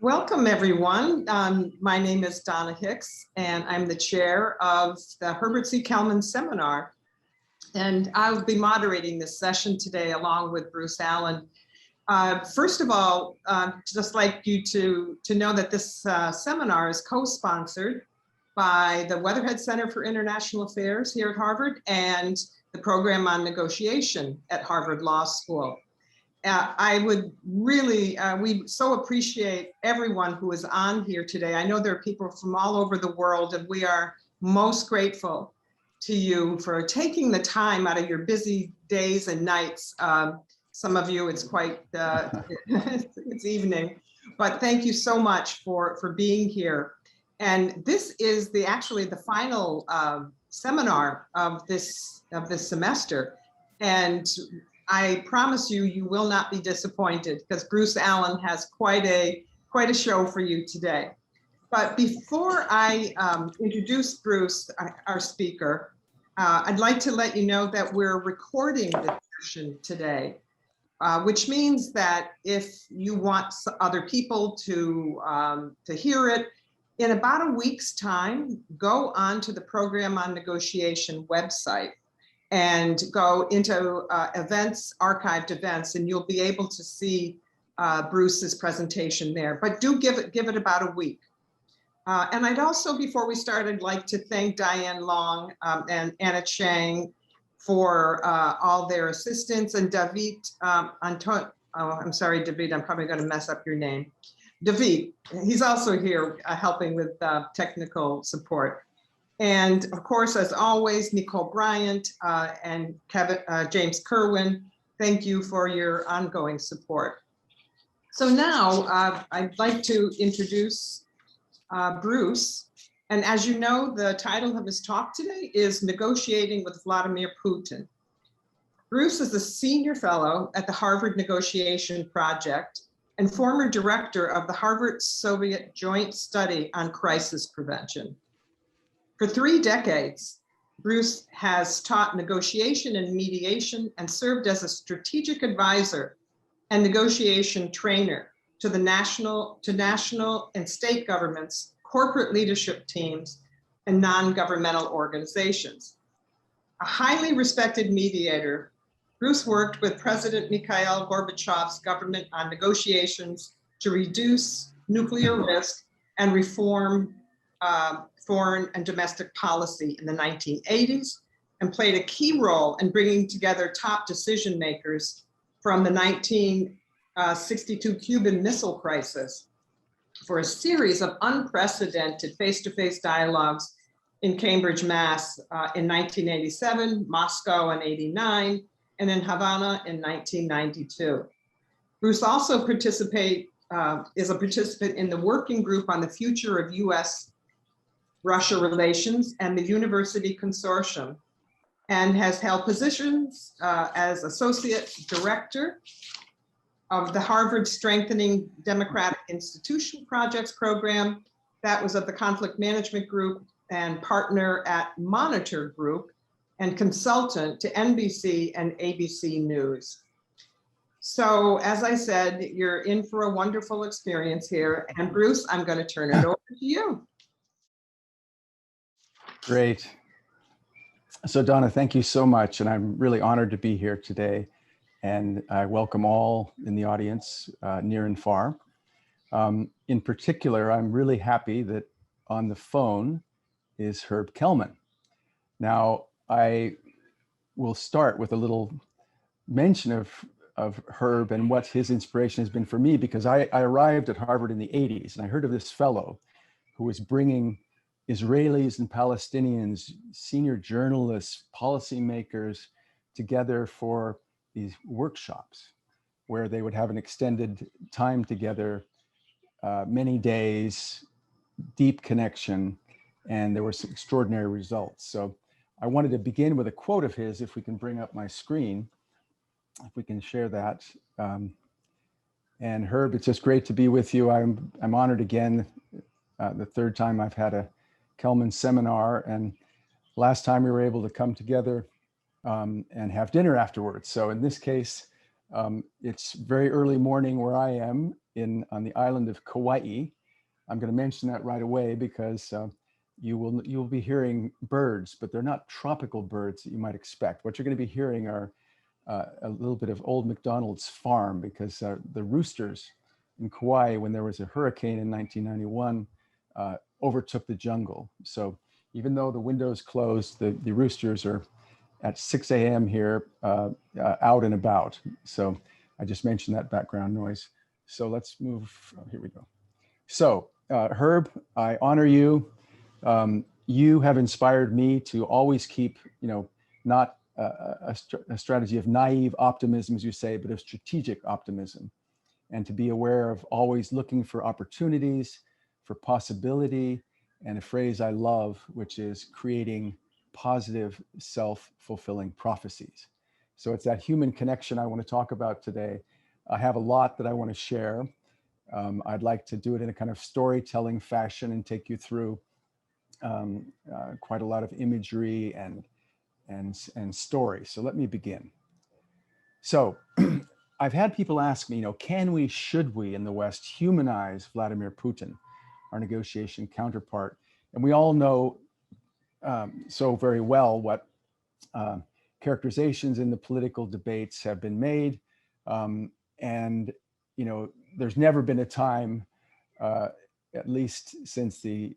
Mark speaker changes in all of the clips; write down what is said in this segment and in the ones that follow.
Speaker 1: Welcome, everyone. My name is Donna Hicks, and I'm the chair of the Herbert C. Kelman Seminar. And I'll be moderating this session today along with Bruce Allyn. First of all, just like you to know that this seminar is co-sponsored by the Weatherhead Center for International Affairs here at Harvard and the Program on Negotiation at Harvard Law School. I would really, we so appreciate everyone who is on here today. I know there are people from all over the world, and we are most grateful to you for taking the time out of your busy days and nights. Some of you, it's quite, it's evening, but thank you so much for being here. And this is actually the final seminar of this semester. And I promise you, you will not be disappointed because Bruce Allyn has quite a show for you today. But before I introduce Bruce, our speaker, I'd like to let you know that we're recording this session today, which means that if you want other people to hear it, in about a week's time, go on to the Program on Negotiation website and go into events, archived events, and you'll be able to see Bruce's presentation there. But do give it about a week. And I'd also, before we start, I'd like to thank Diane Long and Anna Chang for all their assistance, and David I'm sorry, David, I'm probably going to mess up your name. David, he's also here helping with technical support. And of course, as always, Nicole Bryant and James Kerwin, thank you for your ongoing support. So now I'd like to introduce Bruce. And as you know, the title of his talk today is Negotiating with Vladimir Putin. Bruce is a senior fellow at the Harvard Negotiation Project and former director of the Harvard-Soviet Joint Study on Crisis Prevention. For 3 decades, Bruce has taught negotiation and mediation and served as a strategic advisor and negotiation trainer to the national and state governments, corporate leadership teams, and non-governmental organizations. A highly respected mediator, Bruce worked with President Mikhail Gorbachev's government on negotiations to reduce nuclear risk and reform foreign and domestic policy in the 1980s, and played a key role in bringing together top decision makers from the 1962 Cuban Missile Crisis for a series of unprecedented face-to-face dialogues in Cambridge, Mass. In 1987, Moscow in '89, and in Havana in 1992. Bruce also is a participant in the working group on the future of US-Russia relations and the University Consortium, and has held positions as Associate Director of the Harvard Strengthening Democratic Institution Projects Program, that was of the Conflict Management Group, and partner at Monitor Group, and consultant to NBC and ABC News. So as I said, you're in for a wonderful experience here. And Bruce, I'm going to turn it over to you.
Speaker 2: Great. So Donna, thank you so much. And I'm really honored to be here today. And I welcome all in the audience, near and far. In particular, I'm really happy that on the phone is Herb Kelman. Now, I will start with a little mention of Herb and what his inspiration has been for me, because I arrived at Harvard in the 80s, and I heard of this fellow who was bringing Israelis and Palestinians, senior journalists, policymakers together for these workshops where they would have an extended time together, many days, deep connection, and there were some extraordinary results. So I wanted to begin with a quote of his, if we can bring up my screen, if we can share that. And Herb, it's just great to be with you. I'm honored again, the 3rd time I've had a Kelman seminar, and last time we were able to come together and have dinner afterwards. So in this case, It's very early morning where I am on the island of Kauai. I'm going to mention that right away because you'll be hearing birds, but they're not tropical birds that you might expect. What you're going to be hearing are a little bit of old McDonald's farm, because the roosters in Kauai, when there was a hurricane in 1991, overtook the jungle. So even though the window's closed, the roosters are at 6 a.m. here, out and about. So I just mentioned that background noise. So let's move, here we go. So Herb, I honor you. You have inspired me to always keep, not a strategy of naive optimism, as you say, but of strategic optimism, and to be aware of always looking for opportunities, for possibility, and a phrase I love, which is creating positive self-fulfilling prophecies. So it's that human connection I want to talk about today. I have a lot that I want to share. I'd like to do it in a kind of storytelling fashion and take you through quite a lot of imagery and story. So let me begin. So I've had people ask me, should we in the West humanize Vladimir Putin, our negotiation counterpart? And we all know so very well what characterizations in the political debates have been made. And, there's never been a time, at least since the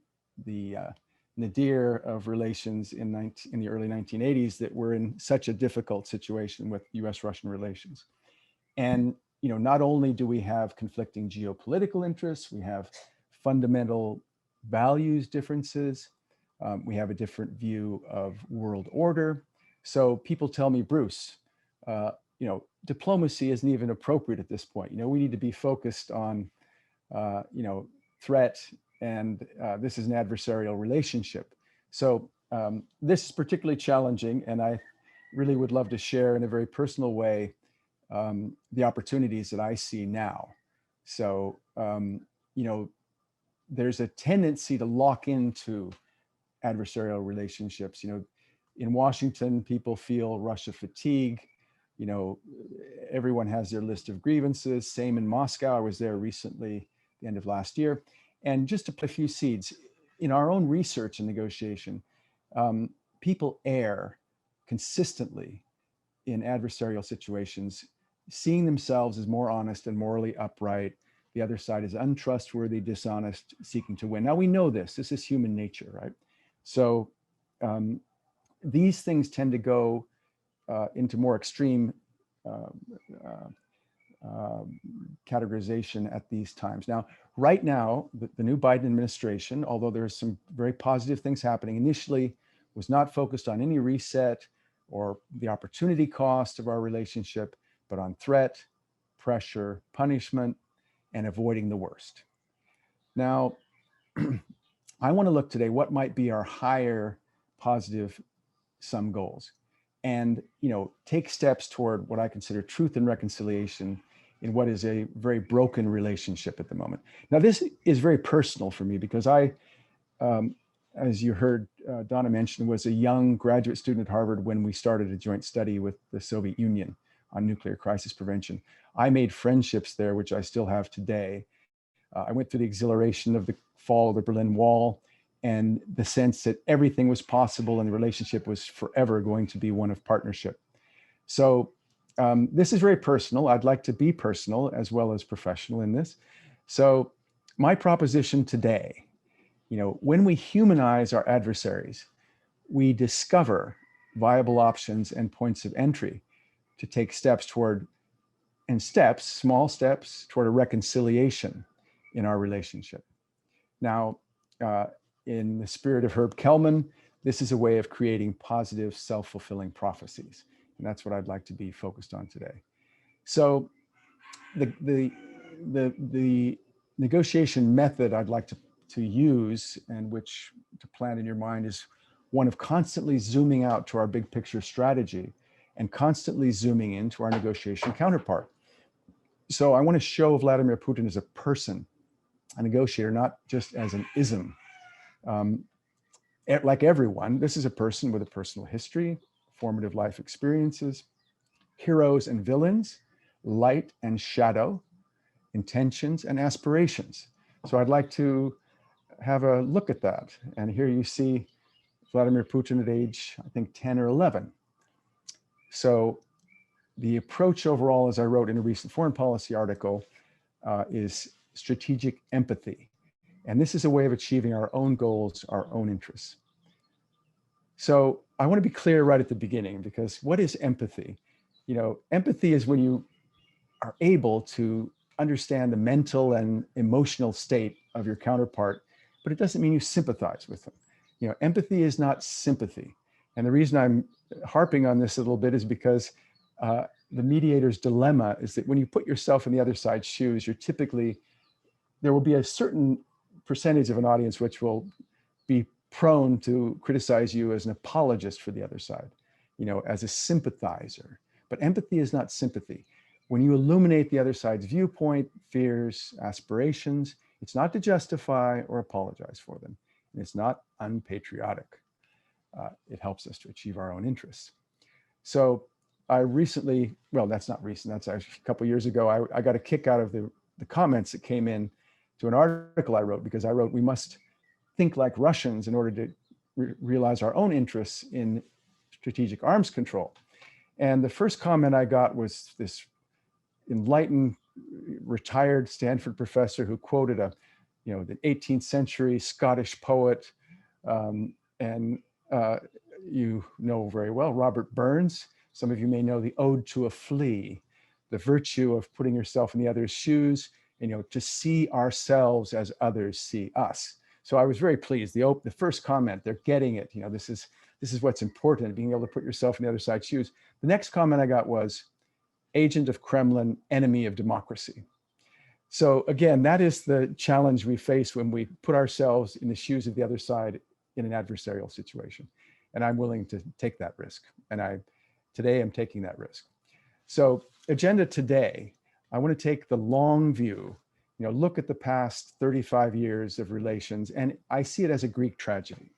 Speaker 2: nadir of relations in the early 1980s, that we're in such a difficult situation with US-Russian relations. And not only do we have conflicting geopolitical interests, we have fundamental values differences, we have a different view of world order. So people tell me, Bruce, diplomacy isn't even appropriate at this point. We need to be focused on, threat, and this is an adversarial relationship. So this is particularly challenging, and I really would love to share in a very personal way the opportunities that I see now. So, there's a tendency to lock into adversarial relationships. In Washington, people feel Russia fatigue. Everyone has their list of grievances. Same in Moscow. I was there recently, the end of last year. And just to plant a few seeds, in our own research and negotiation, people err consistently in adversarial situations, seeing themselves as more honest and morally upright. The other side is untrustworthy, dishonest, seeking to win. Now we know this is human nature, right? So these things tend to go into more extreme categorization at these times. Now, right now, the new Biden administration, although there's some very positive things happening, initially was not focused on any reset or the opportunity cost of our relationship, but on threat, pressure, punishment, and avoiding the worst. Now, I want to look today what might be our higher positive sum goals, and take steps toward what I consider truth and reconciliation in what is a very broken relationship at the moment. Now, this is very personal for me because I, as you heard Donna mention, was a young graduate student at Harvard when we started a joint study with the Soviet Union on nuclear crisis prevention. I made friendships there, which I still have today. I went through the exhilaration of the fall of the Berlin Wall and the sense that everything was possible and the relationship was forever going to be one of partnership. So this is very personal. I'd like to be personal as well as professional in this. So my proposition today, when we humanize our adversaries, we discover viable options and points of entry to take steps toward, small steps toward a reconciliation in our relationship. Now, in the spirit of Herb Kelman, this is a way of creating positive self-fulfilling prophecies. And that's what I'd like to be focused on today. So the negotiation method I'd like to use, and which to plant in your mind, is one of constantly zooming out to our big picture strategy and constantly zooming into our negotiation counterpart. So I want to show Vladimir Putin as a person, a negotiator, not just as an ism. Like everyone, this is a person with a personal history, formative life experiences, heroes and villains, light and shadow, intentions and aspirations. So I'd like to have a look at that. And here you see Vladimir Putin at age, I think, 10 or 11. So the approach overall, as I wrote in a recent foreign policy article, is strategic empathy. And this is a way of achieving our own goals, our own interests. So I want to be clear right at the beginning, because what is empathy? You know, empathy is when you are able to understand the mental and emotional state of your counterpart, but it doesn't mean you sympathize with them. You know, empathy is not sympathy. And the reason I'm harping on this a little bit is because the mediator's dilemma is that when you put yourself in the other side's shoes, you're typically, there will be a certain percentage of an audience which will be prone to criticize you as an apologist for the other side, you know, as a sympathizer. But empathy is not sympathy. When you illuminate the other side's viewpoint, fears, aspirations, it's not to justify or apologize for them. And it's not unpatriotic. It helps us to achieve our own interests. So I recently, well, that's not recent, that's actually a couple of years ago, I got a kick out of the comments that came in to an article I wrote, because I wrote, we must think like Russians in order to realize our own interests in strategic arms control. And the first comment I got was this enlightened, retired Stanford professor who quoted the 18th century Scottish poet, you know very well, Robert Burns. Some of you may know the Ode to a Flea, the virtue of putting yourself in the other's shoes, and, to see ourselves as others see us. So I was very pleased. The first comment, they're getting it. This is what's important, being able to put yourself in the other side's shoes. The next comment I got was, agent of Kremlin, enemy of democracy. So again, that is the challenge we face when we put ourselves in the shoes of the other side in an adversarial situation. And I'm willing to take that risk. And today I'm taking that risk. So agenda today, I want to take the long view, look at the past 35 years of relations, and I see it as a Greek tragedy.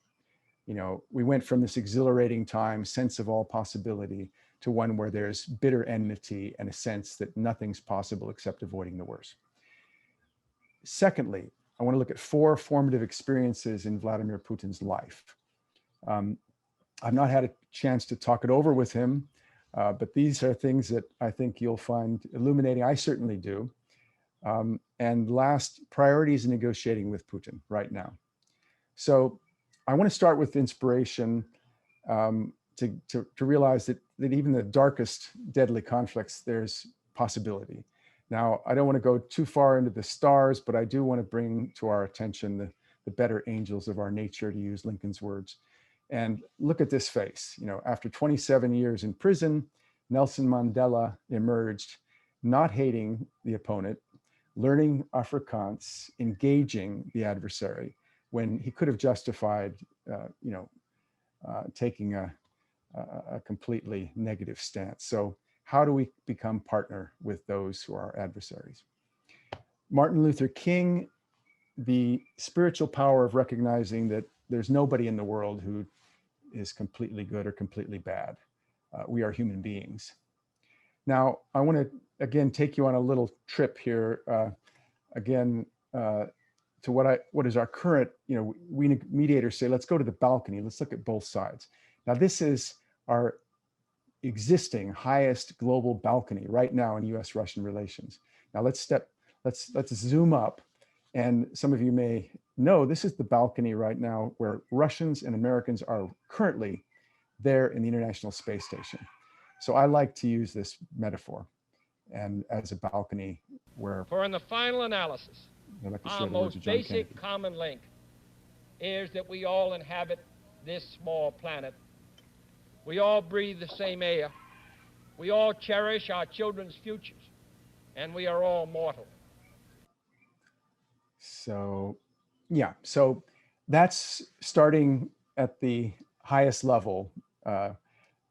Speaker 2: We went from this exhilarating time, sense of all possibility, to one where there's bitter enmity and a sense that nothing's possible except avoiding the worst. Secondly, I want to look at 4 formative experiences in Vladimir Putin's life. I've not had a chance to talk it over with him, but these are things that I think you'll find illuminating. I certainly do. And last, priorities in negotiating with Putin right now. So I want to start with inspiration to realize that even the darkest deadly conflicts, there's possibility. Now, I don't want to go too far into the stars, but I do want to bring to our attention the better angels of our nature, to use Lincoln's words. And look at this face. After 27 years in prison, Nelson Mandela emerged not hating the opponent, learning Afrikaans, engaging the adversary, when he could have justified, taking a completely negative stance. So how do we become partner with those who are our adversaries? Martin Luther King, the spiritual power of recognizing that there's nobody in the world who is completely good or completely bad. We are human beings. Now, I want to, again, take you on a little trip here, to what is our current, we mediators say, let's go to the balcony, let's look at both sides. Now, this is our existing highest global balcony right now in US-Russian relations. Now let's zoom up, and some of you may know this is the balcony right now where Russians and Americans are currently there in the International Space Station. So I like to use this metaphor and as a balcony where,
Speaker 3: for in the final analysis, our most basic common link is that we all inhabit this small planet. We all breathe the same air. We all cherish our children's futures, and we are all mortal.
Speaker 2: So, yeah, so that's starting at the highest level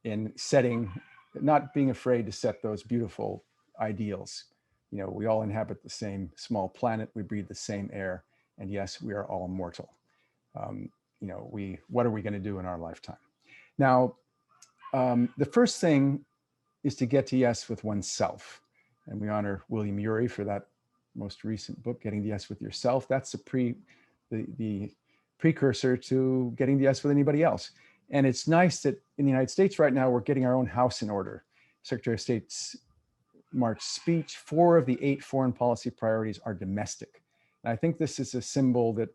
Speaker 2: in setting, not being afraid to set those beautiful ideals. We all inhabit the same small planet, we breathe the same air, and yes, we are all mortal. What are we going to do in our lifetime? Now, the first thing is to get to yes with oneself. And we honor William Ury for that most recent book, Getting the Yes with Yourself. That's the precursor to getting the yes with anybody else. And it's nice that in the United States right now, we're getting our own house in order. Secretary of State's March speech, 4 of the 8 foreign policy priorities are domestic. And I think this is a symbol that,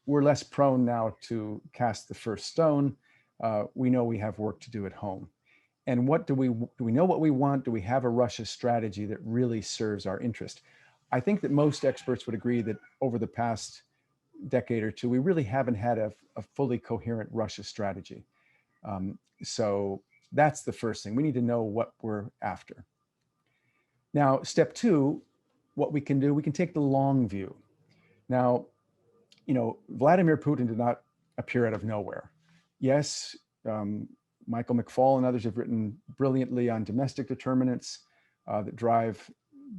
Speaker 2: we're less prone now to cast the first stone. We know we have work to do at home. And what do we know what we want? Do we have a Russia strategy that really serves our interest? I think that most experts would agree that over the past decade or two, we really haven't had a fully coherent Russia strategy. So that's the first thing. We need to know what we're after. Now, step 2, what we can do, we can take the long view. Now, Vladimir Putin did not appear out of nowhere. Yes, Michael McFaul and others have written brilliantly on domestic determinants that drive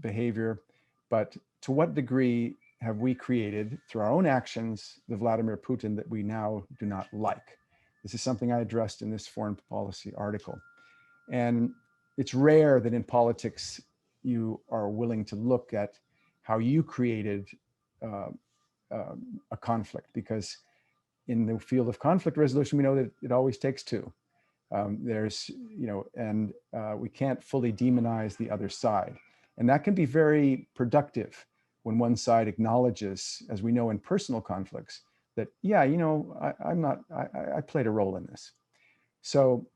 Speaker 2: behavior, but to what degree have we created, through our own actions, the Vladimir Putin that we now do not like? This is something I addressed in this foreign policy article. And it's rare that in politics, you are willing to look at how you created a conflict, because in the field of conflict resolution, we know that it always takes 2. We can't fully demonize the other side. And that can be very productive when one side acknowledges, as we know in personal conflicts, that, yeah, I played a role in this. So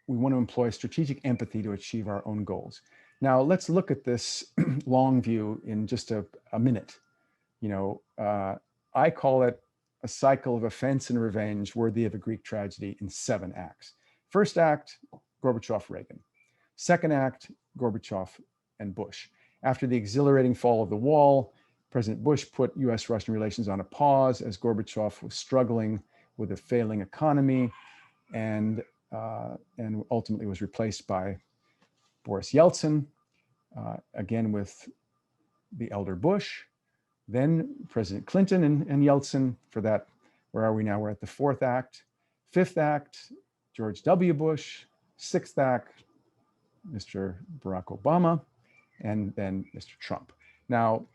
Speaker 2: we want to employ strategic empathy to achieve our own goals. Now, let's look at this long view in just a minute. I call it a cycle of offense and revenge worthy of a Greek tragedy in 7 acts. First act, Gorbachev-Reagan. Second act, Gorbachev and Bush. After the exhilarating fall of the wall, President Bush put US-Russian relations on a pause as Gorbachev was struggling with a failing economy and ultimately was replaced by Boris Yeltsin, again with the elder Bush, then President Clinton and Yeltsin for that. Where are we now? We're at the 4th act. 5th act, George W. Bush. 6th act, Mr. Barack Obama, and then Mr. Trump. Now,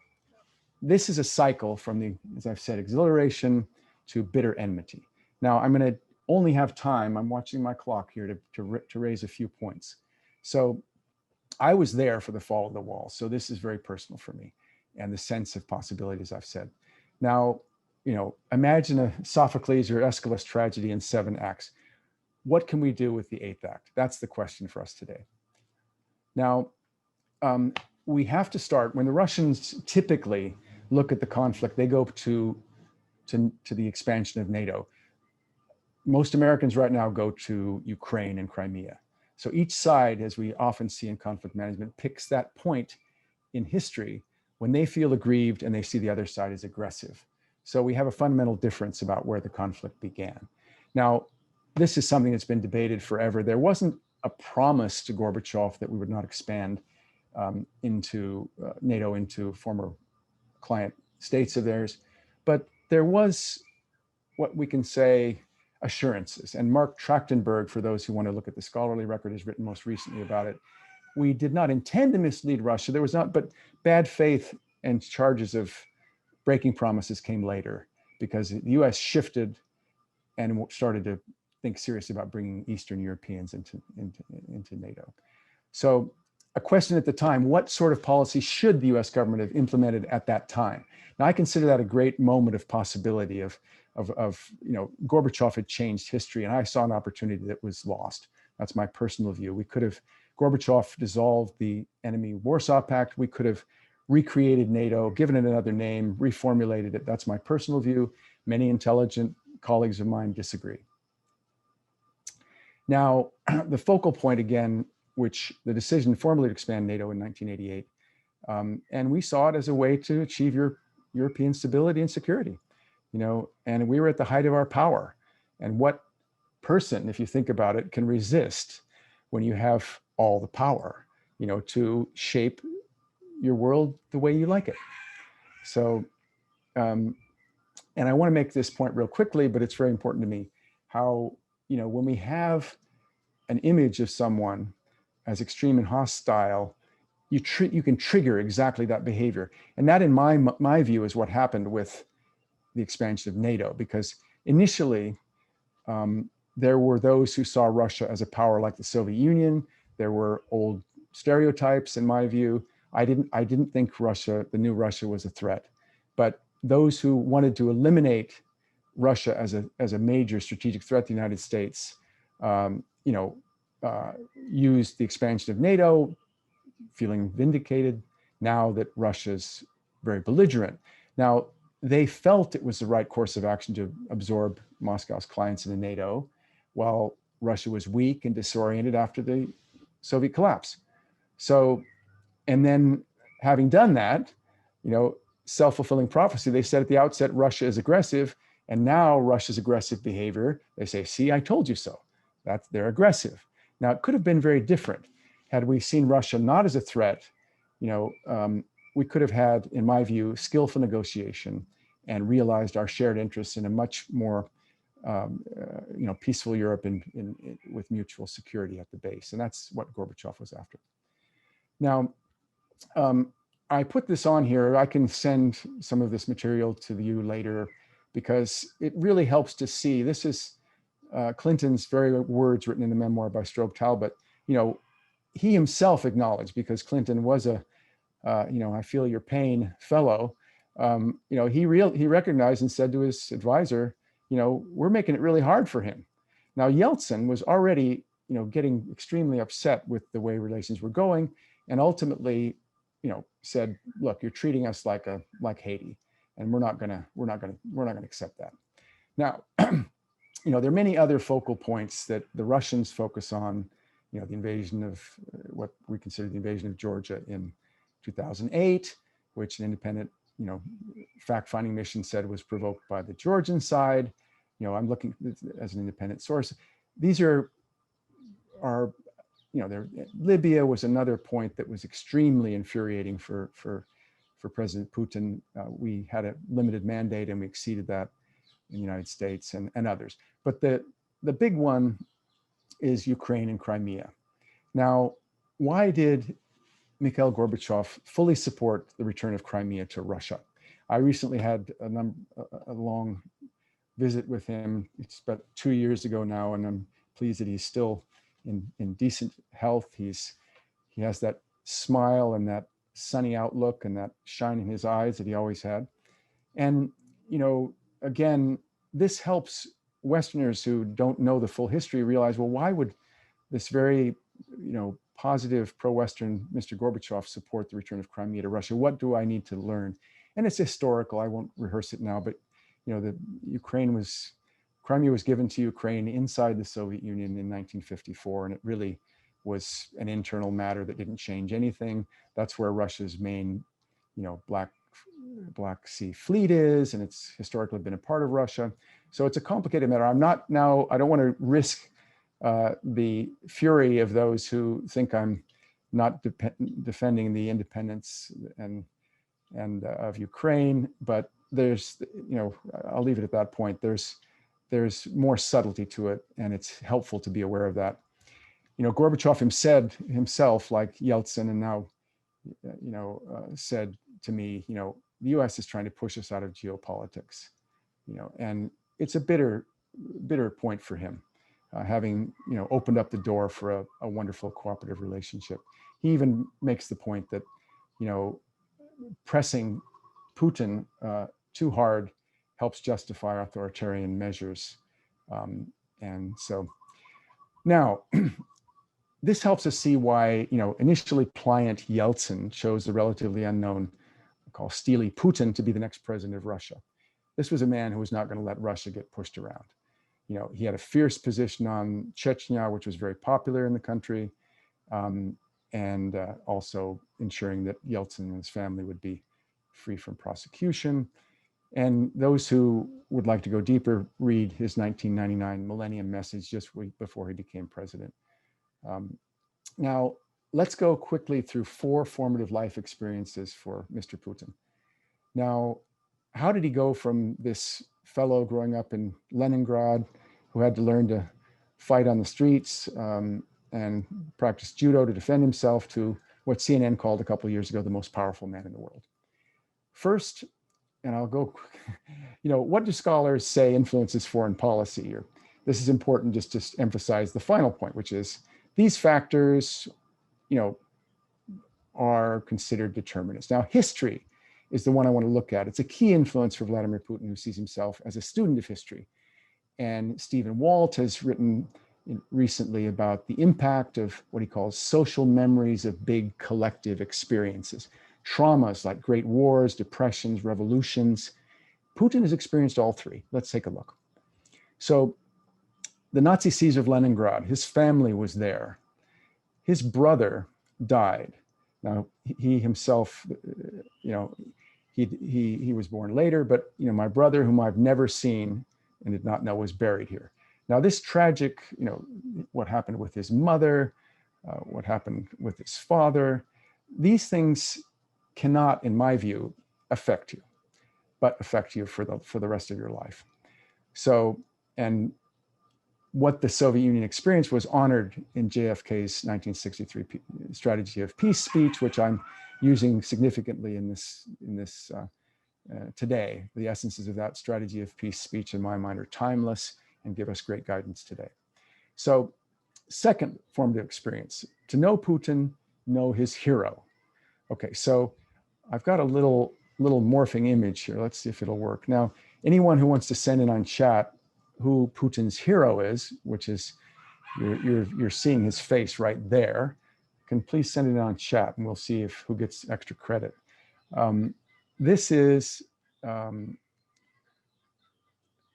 Speaker 2: this is a cycle from the, as I've said, exhilaration to bitter enmity. Now, I'm going to only have time, I'm watching my clock here to raise a few points. So I was there for the fall of the wall. So this is very personal for me and the sense of possibilities I've said. Now, imagine a Sophocles or Aeschylus tragedy in 7 acts. What can we do with the 8th act? That's the question for us today. Now, we have to start, when the Russians typically look at the conflict, they go to the expansion of NATO. Most Americans right now go to Ukraine and Crimea. So each side, as we often see in conflict management, picks that point in history when they feel aggrieved and they see the other side as aggressive. So we have a fundamental difference about where the conflict began. Now, this is something that's been debated forever. There wasn't a promise to Gorbachev that we would not expand into NATO, into former client states of theirs, but there was what we can say assurances. And Mark Trachtenberg, for those who want to look at the scholarly record, has written most recently about it. We did not intend to mislead Russia. There was not, but bad faith and charges of breaking promises came later because the US shifted and started to think seriously about bringing Eastern Europeans into NATO. So a question at the time, what sort of policy should the US government have implemented at that time? Now, I consider that a great moment of possibility of Gorbachev had changed history, and I saw an opportunity that was lost. That's my personal view. We could have, Gorbachev dissolved the enemy Warsaw Pact. We could have recreated NATO, given it another name, reformulated it. That's my personal view. Many intelligent colleagues of mine disagree. Now, the focal point again, which the decision formally to expand NATO in 1988, and we saw it as a way to achieve European stability and security, and we were at the height of our power. And what person, if you think about it, can resist when you have all the power, to shape your world the way you like it? So, and I want to make this point real quickly, but it's very important to me how, when we have an image of someone as extreme and hostile, you can trigger exactly that behavior. And that, in my view, is what happened with the expansion of NATO, because initially there were those who saw Russia as a power like the Soviet Union. There were old stereotypes, in my view. I didn't think Russia, the new Russia, was a threat. But those who wanted to eliminate Russia as a major strategic threat to the United States, used the expansion of NATO, feeling vindicated now that Russia's very belligerent. Now, they felt it was the right course of action to absorb Moscow's clients into NATO, while Russia was weak and disoriented after the Soviet collapse. So, and then having done that, self-fulfilling prophecy, they said at the outset, Russia is aggressive, and now Russia's aggressive behavior, they say, see, I told you so. They're aggressive. Now, it could have been very different. Had we seen Russia not as a threat, we could have had, in my view, skillful negotiation and realized our shared interests in a much more peaceful Europe with mutual security at the base. And that's what Gorbachev was after. Now, I put this on here. I can send some of this material to you later because it really helps to see. This is Clinton's very words written in the memoir by Strobe Talbot. He himself acknowledged, because Clinton was a, I feel your pain fellow. He recognized and said to his advisor, we're making it really hard for him. Now, Yeltsin was already, getting extremely upset with the way relations were going, and ultimately, said, look, you're treating us like Haiti, and we're not gonna accept that. Now, there are many other focal points that the Russians focus on. The invasion of what we consider the invasion of Georgia in 2008, which an independent, fact-finding mission said was provoked by the Georgian side. I'm looking as an independent source. These are Libya was another point that was extremely infuriating for President Putin. We had a limited mandate and we exceeded that in the United States and others. But the big one is Ukraine and Crimea. Now, why did Mikhail Gorbachev fully support the return of Crimea to Russia? I recently had a long visit with him. It's about 2 years ago now, and I'm pleased that he's still in decent health. He has that smile and that sunny outlook and that shine in his eyes that he always had. And, again, this helps Westerners who don't know the full history realize, well, why would this very, positive pro-Western Mr. Gorbachev support the return of Crimea to Russia? What do I need to learn? And it's historical. I won't rehearse it now, but Crimea was given to Ukraine inside the Soviet Union in 1954, and it really was an internal matter that didn't change anything. That's where Russia's main, Black Sea fleet is, and it's historically been a part of Russia. So it's a complicated matter. I don't want to risk the fury of those who think I'm not defending the independence and of Ukraine, but there's, I'll leave it at that point. There's more subtlety to it, and it's helpful to be aware of that. Gorbachev himself, like Yeltsin, and now, said to me, the U.S. is trying to push us out of geopolitics, and it's a bitter point for him, having, opened up the door for a wonderful cooperative relationship. He even makes the point that, pressing Putin too hard helps justify authoritarian measures. And so now, this helps us see why, initially pliant Yeltsin chose the relatively unknown, called steely Putin, to be the next president of Russia. This was a man who was not going to let Russia get pushed around. He had a fierce position on Chechnya, which was very popular in the country, and also ensuring that Yeltsin and his family would be free from prosecution. And those who would like to go deeper, read his 1999 Millennium Message just before he became president. Now, let's go quickly through 4 formative life experiences for Mr. Putin. Now, how did he go from this fellow growing up in Leningrad who had to learn to fight on the streets and and practiced judo to defend himself, to what CNN called a couple of years ago the most powerful man in the world. First, and I'll go, what do scholars say influences foreign policy? Or this is important just to emphasize the final point, which is these factors, are considered determinants. Now, history is the one I want to look at. It's a key influence for Vladimir Putin, who sees himself as a student of history. And Stephen Walt has written recently about the impact of what he calls social memories of big collective experiences, traumas like great wars, depressions, revolutions. Putin has experienced all three. Let's take a look. So the Nazi siege of Leningrad, his family was there. His brother died. Now, he himself, he was born later, but my brother, whom I've never seen and did not know, was buried here. Now, this tragic, what happened with his mother, what happened with his father, these things cannot, in my view, affect you, but affect you for the rest of your life. So, and what the Soviet Union experienced was honored in JFK's 1963 strategy of peace speech, which I'm using significantly in this today. The essences of that strategy of peace speech, in my mind, are timeless and give us great guidance today. So, second formative experience, to know Putin, know his hero. Okay, so I've got a little morphing image here. Let's see if it'll work. Now, anyone who wants to send in on chat who Putin's hero is, which is, you're seeing his face right there, can please send it on chat and we'll see who gets extra credit. This is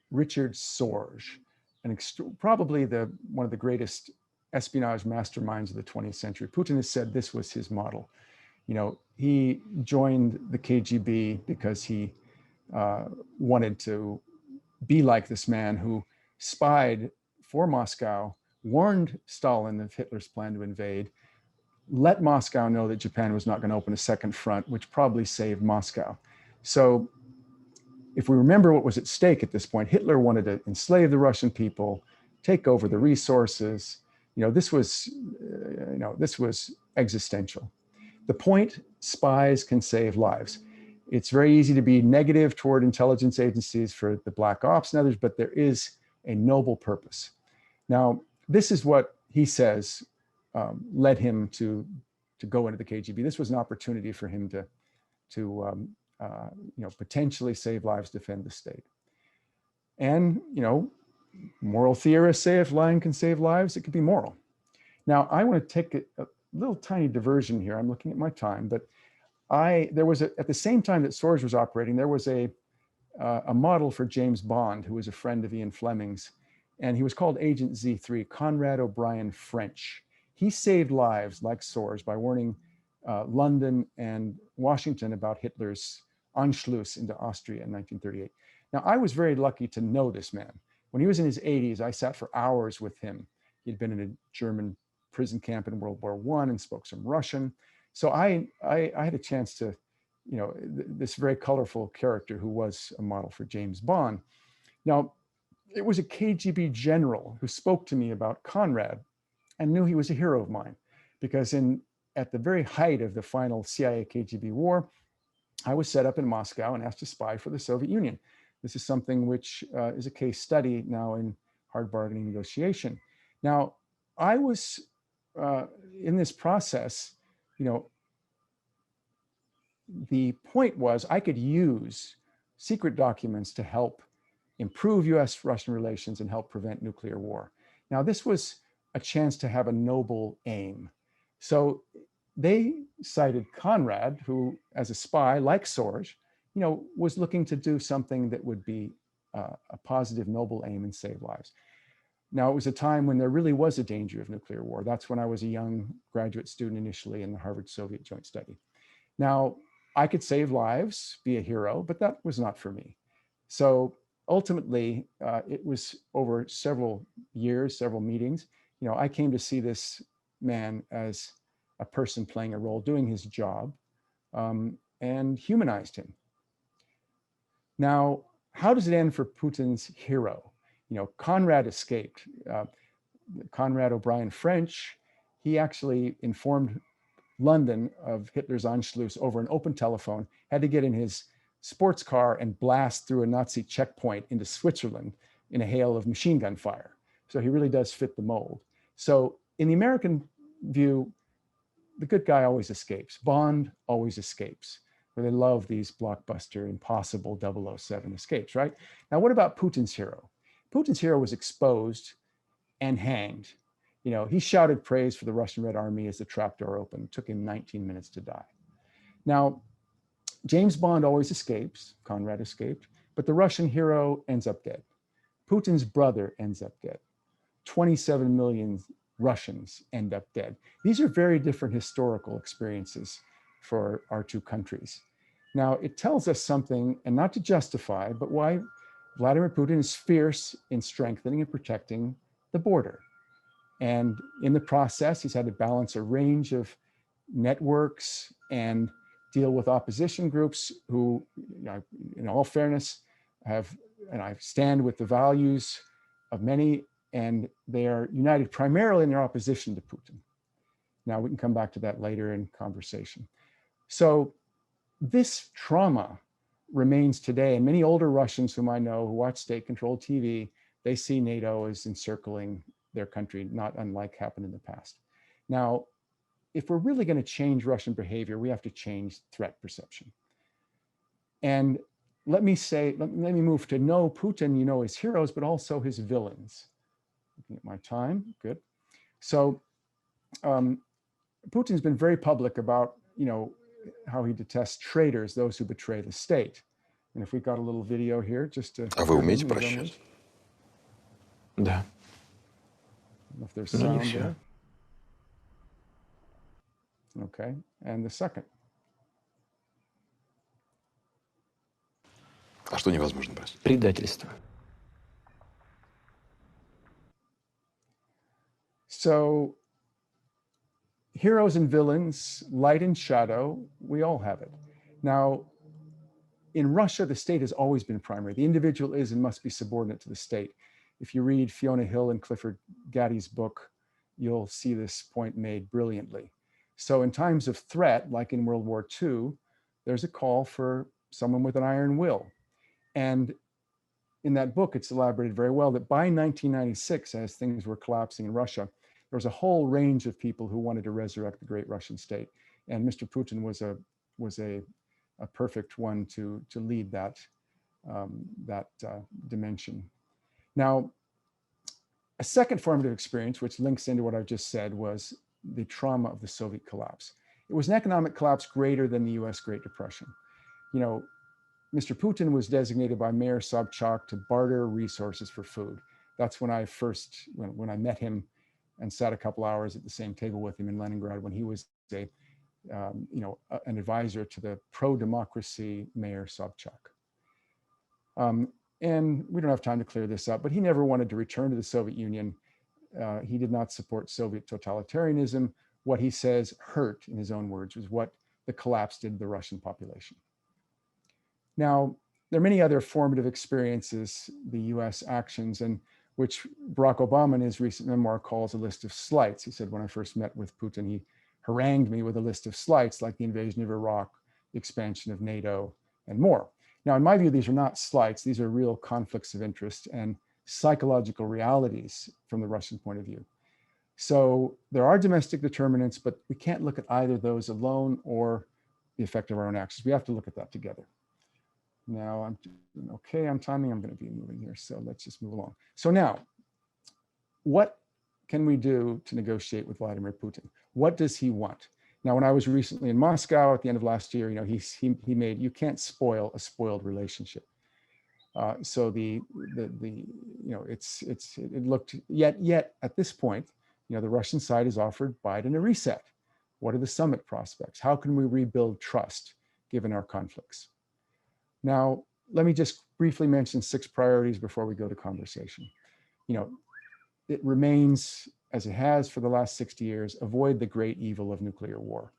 Speaker 2: Richard Sorge, probably one of the greatest espionage masterminds of the 20th century. Putin has said this was his model. He joined the KGB because he wanted to be like this man who spied for Moscow, warned Stalin of Hitler's plan to invade, let Moscow know that Japan was not going to open a second front, which probably saved Moscow. So if we remember what was at stake at this point, Hitler wanted to enslave the Russian people, take over the resources. This was existential. The point, spies can save lives. It's very easy to be negative toward intelligence agencies for the black ops and others, but there is a noble purpose. Now, this is what he says led him to go into the KGB. This was an opportunity for him to potentially save lives, defend the state. And, moral theorists say if lying can save lives, it could be moral. Now, I want to take a little tiny diversion here. I'm looking at my time, but there was at the same time that Sorge was operating, there was a model for James Bond, who was a friend of Ian Fleming's, and he was called Agent Z3, Conrad O'Brien French. He saved lives like Sorge by warning London and Washington about Hitler's Anschluss into Austria in 1938. Now, I was very lucky to know this man. When he was in his 80s, I sat for hours with him. He'd been in a German prison camp in World War I and spoke some Russian. So I had a chance to, this very colorful character who was a model for James Bond. Now, it was a KGB general who spoke to me about Conrad and knew he was a hero of mine, because at the very height of the final CIA-KGB war, I was set up in Moscow and asked to spy for the Soviet Union. This is something which is a case study now in hard bargaining negotiation. Now, I was in this process, the point was I could use secret documents to help improve US-Russian relations and help prevent nuclear war. Now, this was a chance to have a noble aim. So they cited Conrad, who, as a spy, like Sorge, was looking to do something that would be a positive, noble aim and save lives. Now, it was a time when there really was a danger of nuclear war. That's when I was a young graduate student initially in the Harvard-Soviet joint study. Now, I could save lives, be a hero, but that was not for me. So ultimately, it was over several years, several meetings, I came to see this man as a person playing a role, doing his job, and humanized him. Now, how does it end for Putin's hero? Conrad escaped. Conrad O'Brien French he actually informed London of Hitler's Anschluss over an open telephone, had to get in his sports car and blast through a Nazi checkpoint into Switzerland in a hail of machine gun fire. So he really does fit the mold. So in the American view, the good guy always escapes. Bond always escapes. Where they love these blockbuster, impossible 007 escapes, right? Now, what about Putin's hero? Putin's hero was exposed and hanged. You know, he shouted praise for the Russian Red Army as the trapdoor opened. It took him 19 minutes to die. Now, James Bond always escapes. Conrad escaped, but the Russian hero ends up dead. Putin's brother ends up dead. 27 million Russians end up dead. These are very different historical experiences for our two countries. Now, it tells us something, and not to justify, but why Vladimir Putin is fierce in strengthening and protecting the border. And in the process, he's had to balance a range of networks and deal with opposition groups who, in all fairness, I stand with the values of many, and they are united primarily in their opposition to Putin. Now, we can come back to that later in conversation. So this trauma remains today, and many older Russians whom I know who watch state-controlled TV, they see NATO as encircling their country, not unlike happened in the past. Now, if we're really going to change Russian behavior, we have to change threat perception. And let me move to know Putin, his heroes, but also his villains. Looking at my time, good. So Putin's been very public about, how he detests traitors, those who betray the state. And if we got a little video here, just to...
Speaker 4: А вы умеете прощать? Да.
Speaker 2: If there's sound there. Okay, and the second.
Speaker 4: А что невозможно простить?
Speaker 5: Предательство.
Speaker 2: So, heroes and villains, light and shadow, we all have it. Now, in Russia, the state has always been primary. The individual is and must be subordinate to the state. If you read Fiona Hill and Clifford Gaddy's book, you'll see this point made brilliantly. So in times of threat, like in World War II, there's a call for someone with an iron will. And in that book, it's elaborated very well that by 1996, as things were collapsing in Russia, there was a whole range of people who wanted to resurrect the great Russian state. And Mr. Putin was a perfect one to lead that dimension. Now, a second formative experience, which links into what I've just said, was the trauma of the Soviet collapse. It was an economic collapse greater than the US Great Depression. Mr. Putin was designated by Mayor Sobchak to barter resources for food. That's when when I met him and sat a couple hours at the same table with him in Leningrad when he was an advisor to the pro-democracy Mayor Sobchak. And we don't have time to clear this up, but he never wanted to return to the Soviet Union. He did not support Soviet totalitarianism. What he says hurt, in his own words, was what the collapse did to the Russian population. Now, there are many other formative experiences, the US actions, and which Barack Obama in his recent memoir calls a list of slights. He said, when I first met with Putin, he harangued me with a list of slights like the invasion of Iraq, the expansion of NATO, and more. Now, in my view, these are not slights. These are real conflicts of interest and psychological realities from the Russian point of view. So there are domestic determinants, but we can't look at either those alone or the effect of our own actions. We have to look at that together. Now, I'm doing okay on timing. I'm going to be moving here, so let's just move along. So now, what can we do to negotiate with Vladimir Putin? What does he want? Now, when I was recently in Moscow at the end of last year, he made, you can't spoil a spoiled relationship. So it looked, yet at this point, the Russian side has offered Biden a reset. What are the summit prospects? How can we rebuild trust given our conflicts? Now, let me just briefly mention 6 priorities before we go to conversation. It remains, as it has for the last 60 years, avoid the great evil of nuclear war.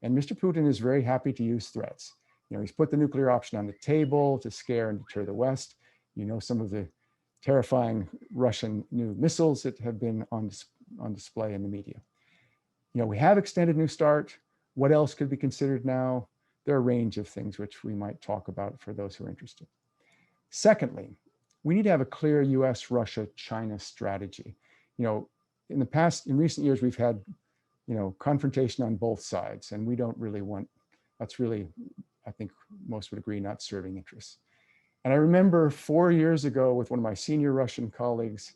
Speaker 2: And Mr. Putin is very happy to use threats. He's put the nuclear option on the table to scare and deter the West. Some of the terrifying Russian new missiles that have been on display in the media. We have extended New START. What else could be considered now? There are a range of things which we might talk about for those who are interested. Secondly, we need to have a clear US, Russia, China strategy. In recent years, we've had, confrontation on both sides, and we don't really want, that's really, I think most would agree, not serving interests. And I remember 4 years ago with one of my senior Russian colleagues,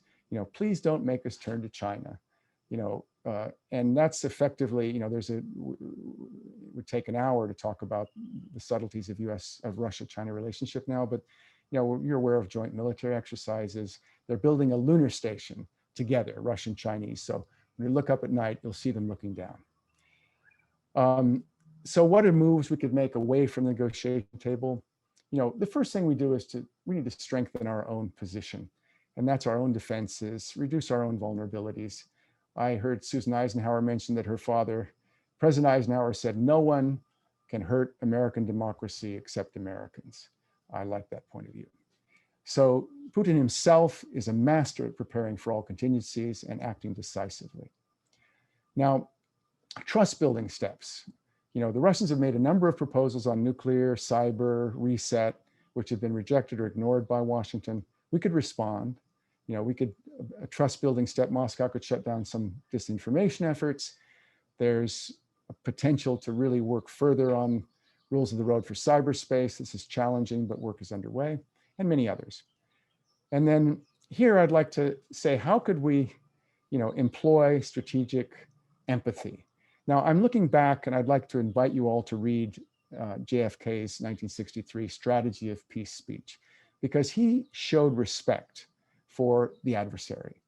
Speaker 2: please don't make us turn to China. And that's effectively, it would take an hour to talk about the subtleties of Russia-China relationship now, but you're aware of joint military exercises. They're building a lunar station together, Russian, Chinese. So when you look up at night, you'll see them looking down. So what are moves we could make away from the negotiation table? The first thing we do is we need to strengthen our own position. And that's our own defenses, reduce our own vulnerabilities. I heard Susan Eisenhower mention that her father, President Eisenhower, said, "No one can hurt American democracy except Americans." I like that point of view. So Putin himself is a master at preparing for all contingencies and acting decisively. Now, trust building steps. The Russians have made a number of proposals on nuclear, cyber, reset, which have been rejected or ignored by Washington. We could respond. A trust building step, Moscow could shut down some disinformation efforts. There's a potential to really work further on rules of the road for cyberspace. This is challenging, but work is underway, and many others. And then here I'd like to say, how could we, employ strategic empathy? Now I'm looking back, and I'd like to invite you all to read JFK's 1963 Strategy of Peace speech, because he showed respect for the adversary.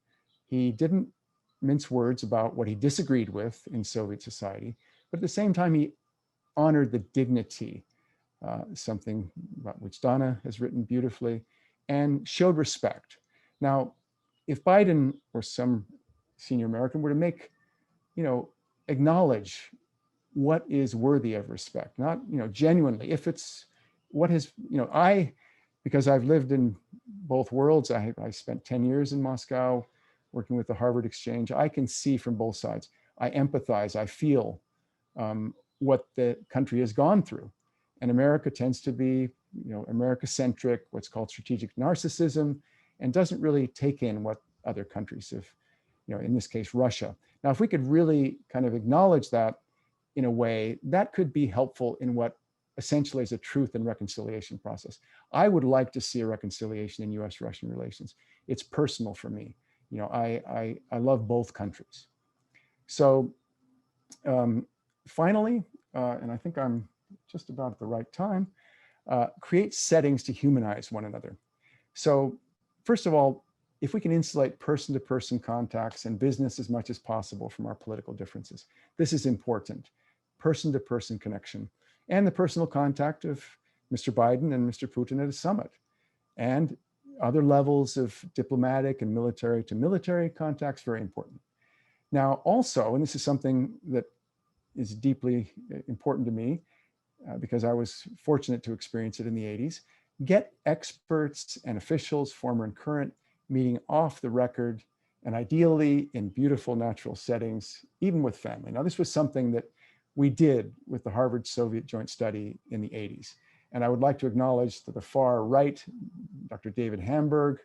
Speaker 2: He didn't mince words about what he disagreed with in Soviet society, but at the same time, he honored the dignity, something about which Donna has written beautifully, and showed respect. Now, if Biden or some senior American were to make, acknowledge what is worthy of respect, not, genuinely, if it's what has, because I've lived in both worlds, I spent 10 years in Moscow working with the Harvard Exchange. I can see from both sides. I empathize, I feel what the country has gone through. And America tends to be, America-centric, what's called strategic narcissism, and doesn't really take in what other countries have, in this case, Russia. Now, if we could really kind of acknowledge that in a way, that could be helpful in what essentially is a truth and reconciliation process. I would like to see a reconciliation in US-Russian relations. It's personal for me. I love both countries. So finally, and I think I'm just about at the right time, create settings to humanize one another. So first of all, if we can insulate person-to-person contacts and business as much as possible from our political differences, this is important. Person-to-person connection and the personal contact of Mr. Biden and Mr. Putin at a summit, and other levels of diplomatic and military to military contacts, very important. Now also, and this is something that is deeply important to me because I was fortunate to experience it in the 80s, get experts and officials, former and current, meeting off the record, and ideally in beautiful natural settings, even with family. Now this was something that we did with the Harvard-Soviet joint study in the 80s. And I would like to acknowledge to the far right, Dr. David Hamburg,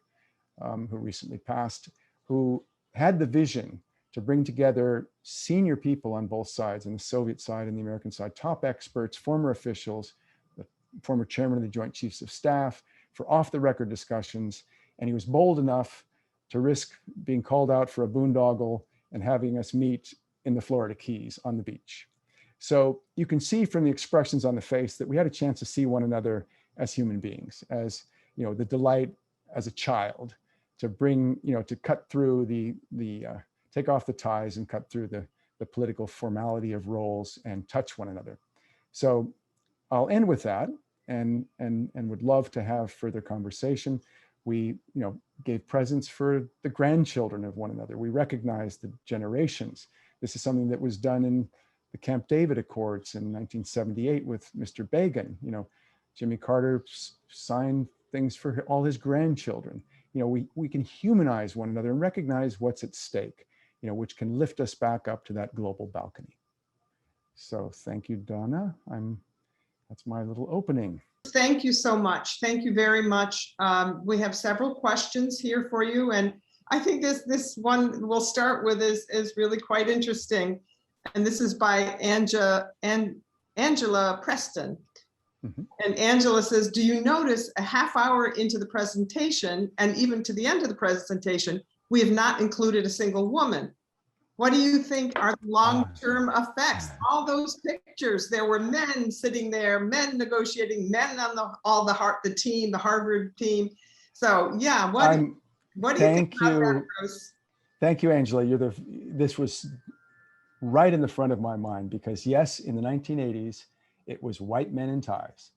Speaker 2: who recently passed, who had the vision to bring together senior people on both sides, on the Soviet side and the American side, top experts, former officials, the former chairman of the Joint Chiefs of Staff, for off-the-record discussions. And he was bold enough to risk being called out for a boondoggle and having us meet in the Florida Keys on the beach. So you can see from the expressions on the face that we had a chance to see one another as human beings, as the delight as a child to bring, to cut through take off the ties and cut through the political formality of roles and touch one another. So I'll end with that and would love to have further conversation. We, gave presents for the grandchildren of one another. We recognized the generations. This is something that was done in the Camp David Accords in 1978 with Mr. Begin. Jimmy Carter signed things for all his grandchildren. We can humanize one another and recognize what's at stake. which can lift us back up to that global balcony. So thank you, Donna. That's my little opening.
Speaker 1: Thank you so much. Thank you very much. We have several questions here for you, and I think this one we'll start with is really quite interesting, and this is by Angela Preston.
Speaker 2: Mm-hmm.
Speaker 1: And Angela says, do you notice a half hour into the presentation and even to the end of the presentation, we have not included a single woman? What do you think are the long-term effects? All those pictures, there were men sitting there, men negotiating, men on the Harvard team. So yeah, what do you think about that, Bruce?
Speaker 2: Thank you, Angela. This was right in the front of my mind, because yes, in the 1980s, it was white men in ties.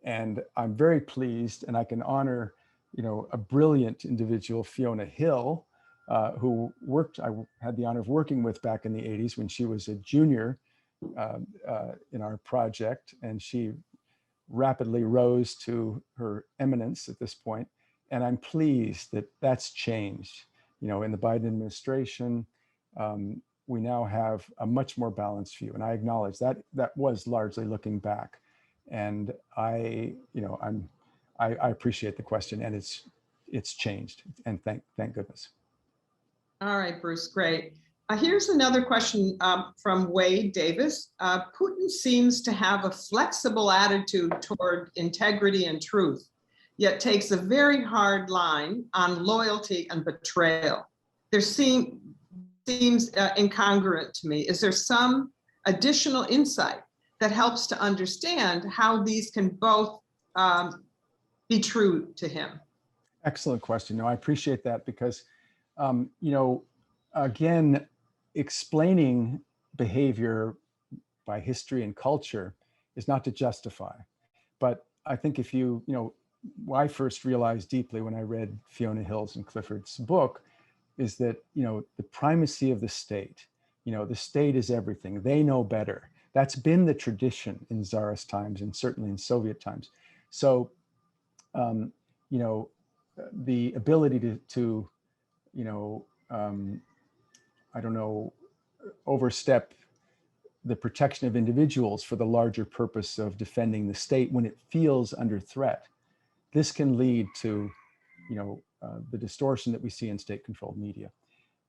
Speaker 2: And I'm very pleased, and I can honor, a brilliant individual, Fiona Hill, who I had the honor of working with back in the 80s when she was a junior in our project, and she rapidly rose to her eminence at this point. And I'm pleased that that's changed. In the Biden administration, we now have a much more balanced view, and I acknowledge that was largely looking back. And I appreciate the question, and it's changed, and thank goodness.
Speaker 1: All right, Bruce, great. Here's another question from Wade Davis. Putin seems to have a flexible attitude toward integrity and truth, yet takes a very hard line on loyalty and betrayal. There seems incongruent to me. Is there some additional insight that helps to understand how these can both be true to him?
Speaker 2: Excellent question. No, I appreciate that, because, again, explaining behavior by history and culture is not to justify. But I think if I first realized deeply when I read Fiona Hill's and Clifford's book is that, the primacy of the state, the state is everything. They know better. That's been the tradition in Tsarist times and certainly in Soviet times. So, the ability to overstep the protection of individuals for the larger purpose of defending the state when it feels under threat. This can lead to, the distortion that we see in state-controlled media.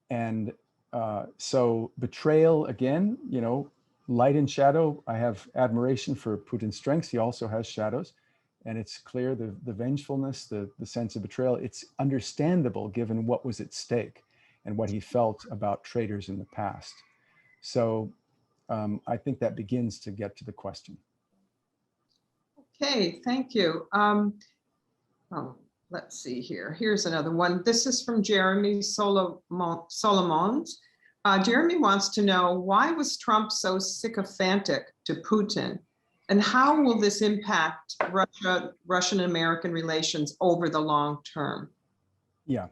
Speaker 2: And so betrayal, again, light and shadow. I have admiration for Putin's strengths. He also has shadows. And it's clear the vengefulness, the sense of betrayal, it's understandable given what was at stake and what he felt about traitors in the past. So I think that begins to get to the question.
Speaker 1: Okay, thank you. Let's see here. Here's another one. This is from Jeremy Solomons. Jeremy wants to know, why was Trump so sycophantic to Putin? And how will this impact Russian-American relations over the long term?
Speaker 2: Yeah.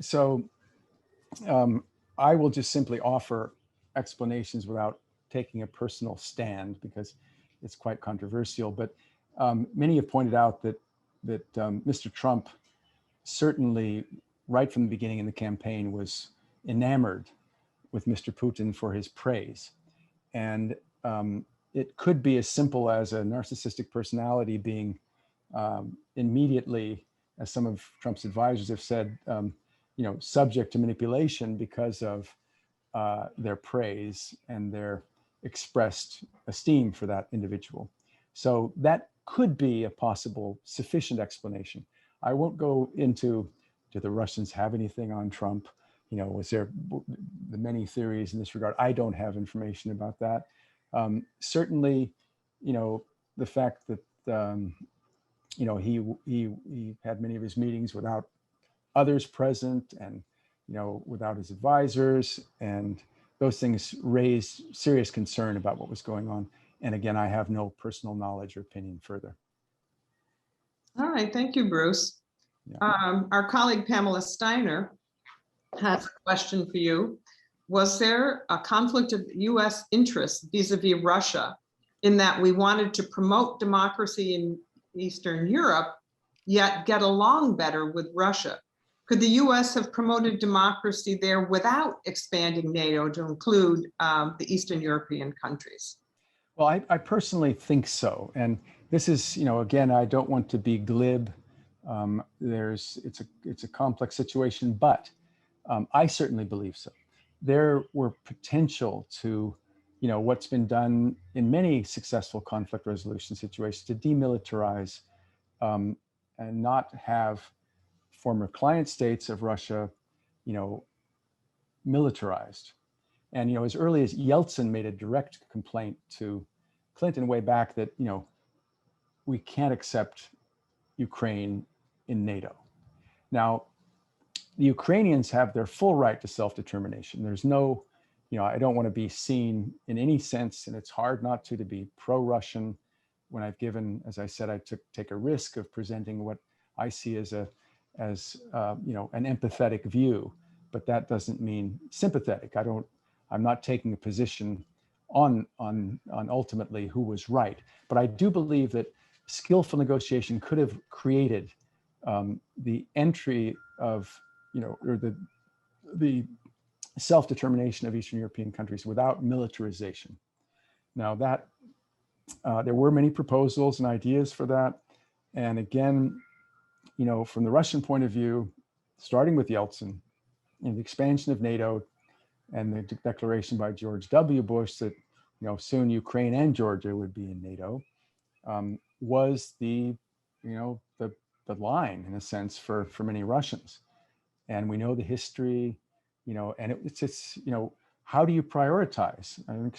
Speaker 2: So I will just simply offer explanations without taking a personal stand, because it's quite controversial. But many have pointed out that Mr. Trump certainly, right from the beginning in the campaign, was enamored with Mr. Putin for his praise. And it could be as simple as a narcissistic personality being immediately, as some of Trump's advisors have said, subject to manipulation because of their praise and their expressed esteem for that individual. So that could be a possible sufficient explanation. I won't go into, do the Russians have anything on Trump? Was there the many theories in this regard? I don't have information about that. Certainly, the fact that, he had many of his meetings without others present and, without his advisors, and those things raised serious concern about what was going on. And again, I have no personal knowledge or opinion further.
Speaker 1: All right, thank you, Bruce. Yeah. Our colleague Pamela Steiner has a question for you. Was there a conflict of U.S. interests vis-a-vis Russia, in that we wanted to promote democracy in Eastern Europe, yet get along better with Russia? Could the US have promoted democracy there without expanding NATO to include the Eastern European countries?
Speaker 2: Well, I personally think so. And this is, again, I don't want to be glib. It's a complex situation, but I certainly believe so. There were potential to, what's been done in many successful conflict resolution situations to demilitarize and not have former client states of Russia, militarized. And, as early as Yeltsin made a direct complaint to Clinton way back that, we can't accept Ukraine in NATO. Now, the Ukrainians have their full right to self-determination. There's no, I don't want to be seen in any sense, and it's hard not to be pro-Russian when I've given, as I said, I take a risk of presenting what I see as an empathetic view, but that doesn't mean sympathetic. I'm not taking a position on ultimately who was right, but I do believe that skillful negotiation could have created the entry of, or the self-determination of Eastern European countries without militarization. Now that there were many proposals and ideas for that, and again, from the Russian point of view, starting with Yeltsin and the expansion of NATO and the declaration by George W. Bush that soon Ukraine and Georgia would be in NATO, was the line in a sense for many Russians. And we know the history, and it's how do you prioritize? I think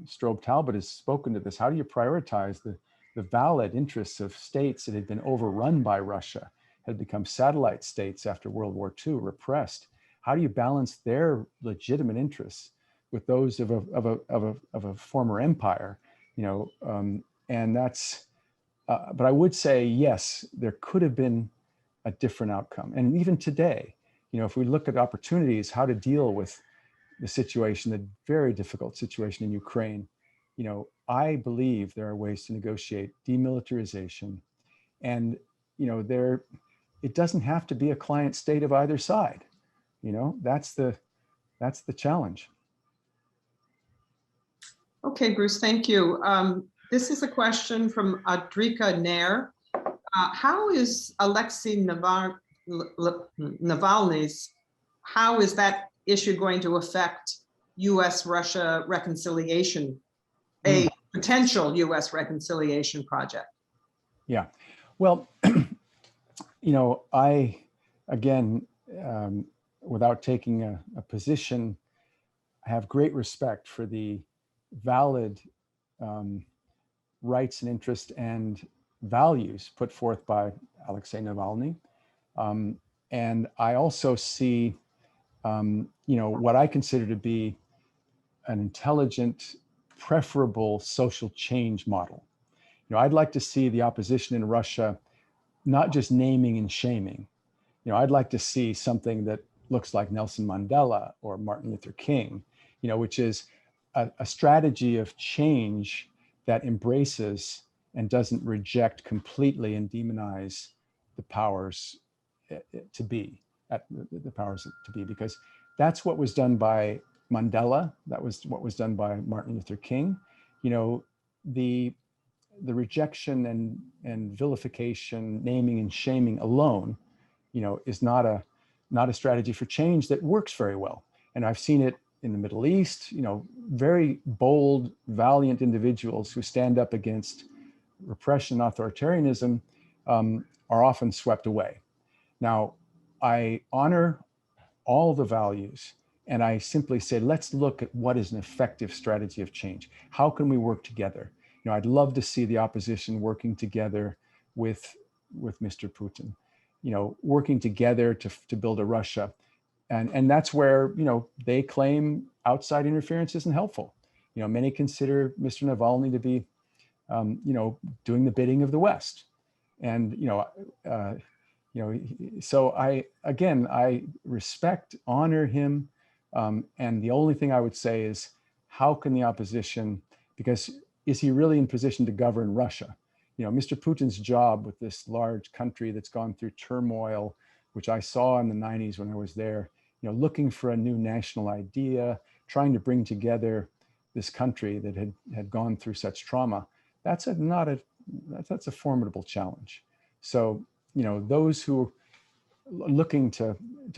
Speaker 2: Strobe Talbot has spoken to this. How do you prioritize the valid interests of states that had been overrun by Russia, had become satellite states after World War II, repressed? How do you balance their legitimate interests with those of a former empire? And that's. But I would say yes, there could have been a different outcome. And even today, if we look at opportunities, how to deal with the situation, the very difficult situation in Ukraine, I believe there are ways to negotiate demilitarization, and it doesn't have to be a client state of either side. That's the challenge.
Speaker 1: Okay, Bruce, thank you. This is a question from Adrika Nair. How is Alexei Navalny's, how is that issue going to affect US-Russia reconciliation, a potential US reconciliation project?
Speaker 2: Yeah, well, I, again, without taking a position, have great respect for the valid rights and interests and values put forth by Alexei Navalny. And I also see, what I consider to be an intelligent, preferable social change model. I'd like to see the opposition in Russia not just naming and shaming. I'd like to see something that looks like Nelson Mandela or Martin Luther King, which is a strategy of change that embraces and doesn't reject completely and demonize the powers to be, because that's what was done by Mandela. That was what was done by Martin Luther King. The rejection and vilification, naming and shaming alone, is not a strategy for change that works very well. And I've seen it in the Middle East, very bold, valiant individuals who stand up against repression, authoritarianism, are often swept away. Now, I honor all the values, and I simply say, let's look at what is an effective strategy of change. How can we work together? I'd love to see the opposition working together with Mr. Putin, working together to build a Russia. And that's where, they claim outside interference isn't helpful. Many consider Mr. Navalny to be, doing the bidding of the West. And, so I respect, honor him. And the only thing I would say is, how can the opposition, because is he really in position to govern Russia? Mr. Putin's job with this large country that's gone through turmoil, which I saw in the 90s when I was there, looking for a new national idea, trying to bring together this country that had gone through such trauma. That's a formidable challenge. So, those who are looking to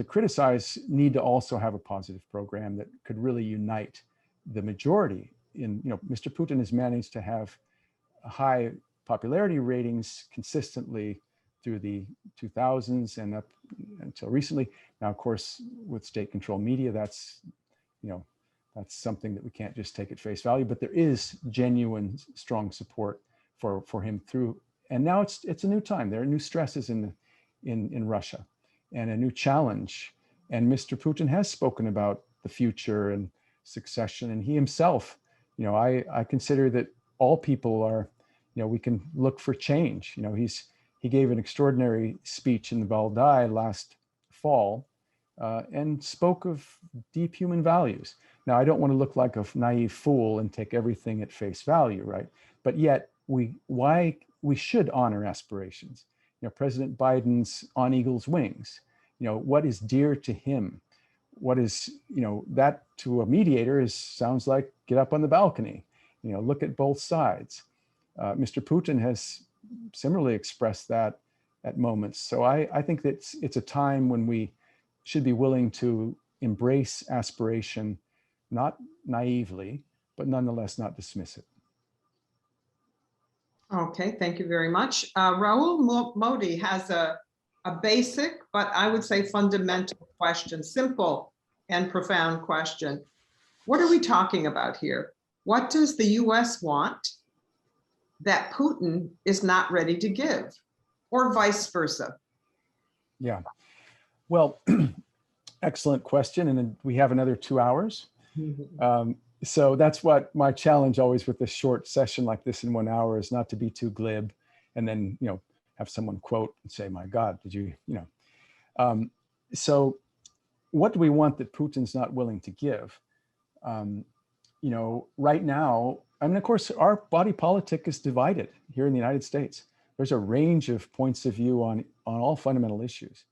Speaker 2: criticize need to also have a positive program that could really unite the majority. Mr. Putin has managed to have high popularity ratings consistently through the 2000s and up until recently. Now, of course, with state-controlled media, that's something that we can't just take at face value. But there is genuine, strong support for him through. And now it's a new time. There are new stresses in Russia, and a new challenge. And Mr. Putin has spoken about the future and succession. And he himself, I consider that all people are, we can look for change. He gave an extraordinary speech in the Valdai last fall and spoke of deep human values. Now, I don't want to look like a naive fool and take everything at face value, right? But yet we should honor aspirations. President Biden's on eagle's wings, what is dear to him? What is, that to a mediator sounds like get up on the balcony, look at both sides. Mr. Putin has similarly expressed that at moments. So I think that it's a time when we should be willing to embrace aspiration, not naively, but nonetheless not dismiss it.
Speaker 1: Okay, thank you very much. Rahul Modi has a basic, but I would say fundamental question, simple and profound question. What are we talking about here? What does the US want that Putin is not ready to give, or vice versa?
Speaker 2: Yeah, well, excellent question. And we have another 2 hours. So that's what my challenge always with this short session like this in 1 hour is not to be too glib and then, have someone quote and say, my God, did you, so what do we want that Putin's not willing to give? Right now, of course, our body politic is divided here in the United States. There's a range of points of view on all fundamental issues.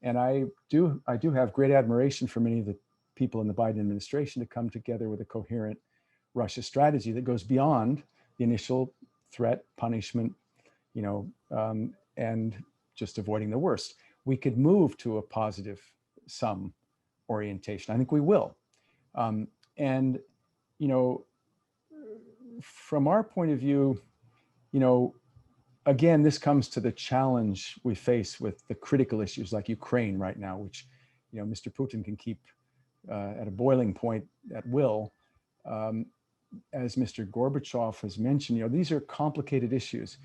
Speaker 2: And I do have great admiration for many of the people in the Biden administration to come together with a coherent Russia strategy that goes beyond the initial threat, punishment, and just avoiding the worst. We could move to a positive sum orientation. I think we will. And, from our point of view, again, this comes to the challenge we face with the critical issues like Ukraine right now, which, Mr. Putin can keep at a boiling point at will. As Mr. Gorbachev has mentioned, these are complicated issues.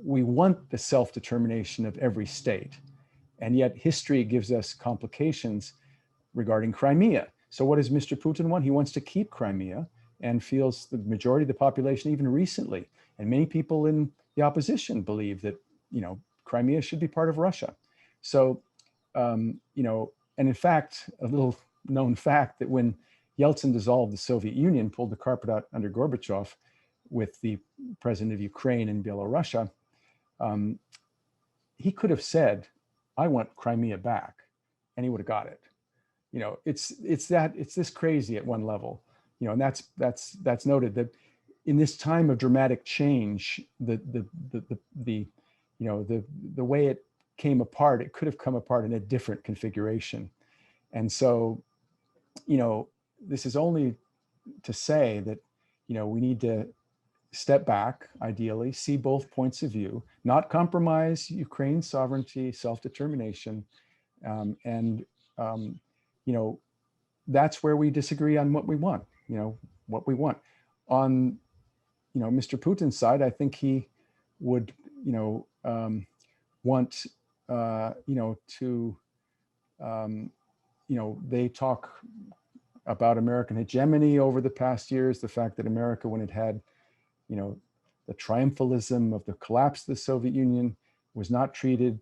Speaker 2: We want the self-determination of every state, and yet history gives us complications regarding Crimea. So what does Mr. Putin want? He wants to keep Crimea and feels the majority of the population, even recently, and many people in the opposition believe that, Crimea should be part of Russia. So, and in fact, a little known fact that when Yeltsin dissolved the Soviet Union, pulled the carpet out under Gorbachev with the president of Ukraine and Belarus, he could have said, I want Crimea back, and he would have got it. It's this crazy at one level, and that's noted that in this time of dramatic change, the way it came apart, it could have come apart in a different configuration. And so, this is only to say that, we need to step back, ideally, see both points of view, not compromise Ukraine's sovereignty, self-determination, and that's where we disagree on what we want, On, Mr. Putin's side, I think he would, want, they talk about American hegemony over the past years, the fact that America, when it had, the triumphalism of the collapse of the Soviet Union, was not treated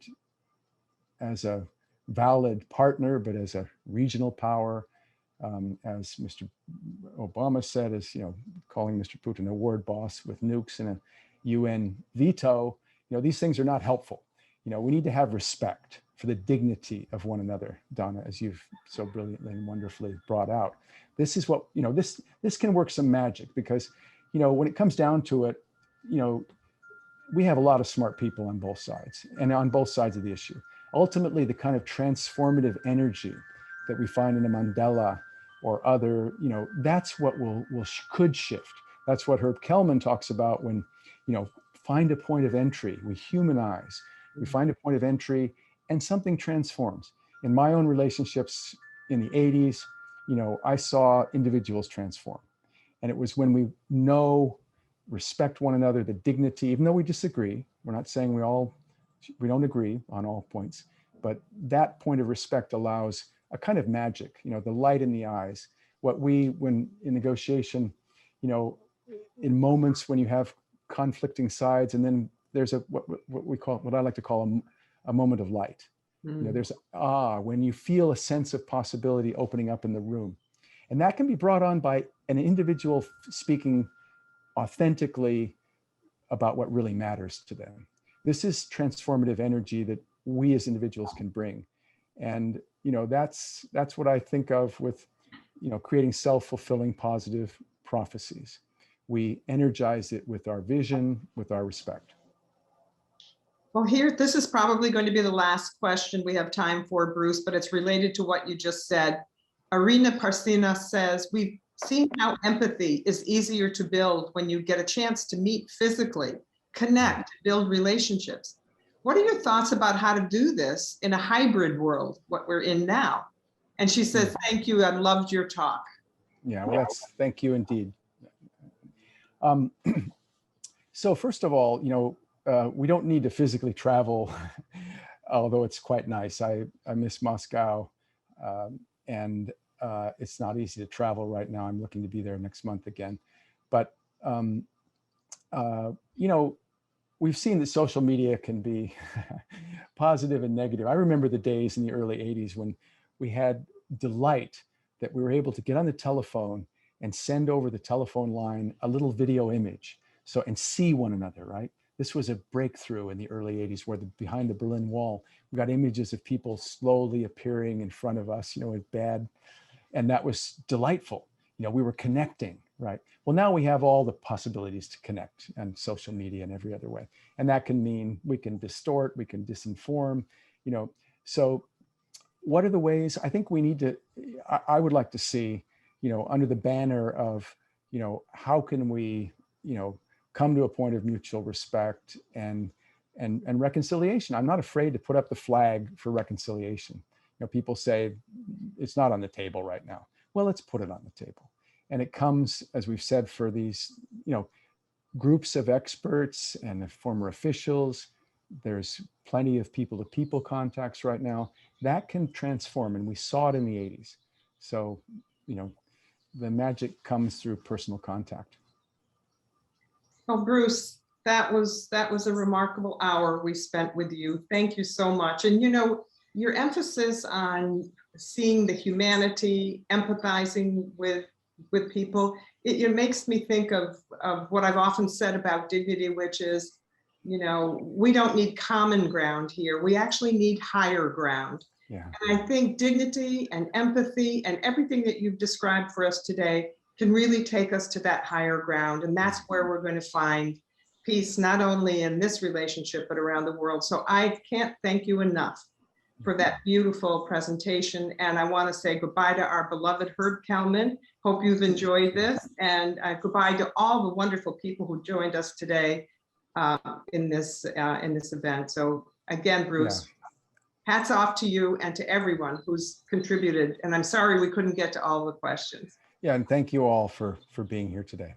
Speaker 2: as a valid partner, but as a regional power, as Mr. Obama said, as calling Mr. Putin a word boss with nukes and a UN veto. These things are not helpful. We need to have respect. for the dignity of one another, Donna, as you've so brilliantly and wonderfully brought out. This is what, this can work some magic, because, when it comes down to it, we have a lot of smart people on both sides and on both sides of the issue. Ultimately, the kind of transformative energy that we find in a Mandela or other, that's what could shift. That's what Herb Kelman talks about when, find a point of entry. We humanize, we find a point of entry, and something transforms. In my own relationships in the 80s, I saw individuals transform. And it was when we respect one another, the dignity, even though we disagree. We're not saying we don't agree on all points, but that point of respect allows a kind of magic, the light in the eyes. When in negotiation, in moments when you have conflicting sides, and then there's what I like to call a moment of light. There's when you feel a sense of possibility opening up in the room. And that can be brought on by an individual speaking authentically about what really matters to them. This is transformative energy that we as individuals can bring. And, that's what I think of with, creating self-fulfilling positive prophecies. We energize it with our vision, with our respect.
Speaker 1: Well, this is probably going to be the last question we have time for, Bruce, but it's related to what you just said. Arina Parsina says, we've seen how empathy is easier to build when you get a chance to meet physically, connect, build relationships. What are your thoughts about how to do this in a hybrid world, what we're in now? And she says, thank you, I loved your talk.
Speaker 2: Yeah, well, thank you indeed. So first of all, we don't need to physically travel, although it's quite nice. I miss Moscow, and it's not easy to travel right now. I'm looking to be there next month again. But, we've seen that social media can be positive and negative. I remember the days in the early 80s when we had delight that we were able to get on the telephone and send over the telephone line a little video image. And see one another, right? This was a breakthrough in the early 80s where behind the Berlin Wall, we got images of people slowly appearing in front of us, with bad, and that was delightful. We were connecting, right? Well, now we have all the possibilities to connect on social media and every other way. And that can mean we can distort, we can disinform, so what are the ways? I think we need to, I would like to see, under the banner of, how can we, come to a point of mutual respect and reconciliation. I'm not afraid to put up the flag for reconciliation. People say it's not on the table right now. Well, let's put it on the table. And it comes, as we've said, for these, groups of experts and former officials. There's plenty of people-to-people contacts right now that can transform. And we saw it in the 80s. So, the magic comes through personal contact.
Speaker 1: Well, Bruce, that was a remarkable hour we spent with you. Thank you so much. And your emphasis on seeing the humanity, empathizing with people, it makes me think of what I've often said about dignity, which is, we don't need common ground here. We actually need higher ground.
Speaker 2: Yeah.
Speaker 1: And I think dignity and empathy and everything that you've described for us today can really take us to that higher ground. And that's where we're going to find peace, not only in this relationship, but around the world. So I can't thank you enough for that beautiful presentation. And I want to say goodbye to our beloved Herb Kelman. Hope you've enjoyed this. And goodbye to all the wonderful people who joined us today in this event. So again, Bruce, hats off to you and to everyone who's contributed. And I'm sorry we couldn't get to all the questions.
Speaker 2: Yeah, and thank you all for being here today.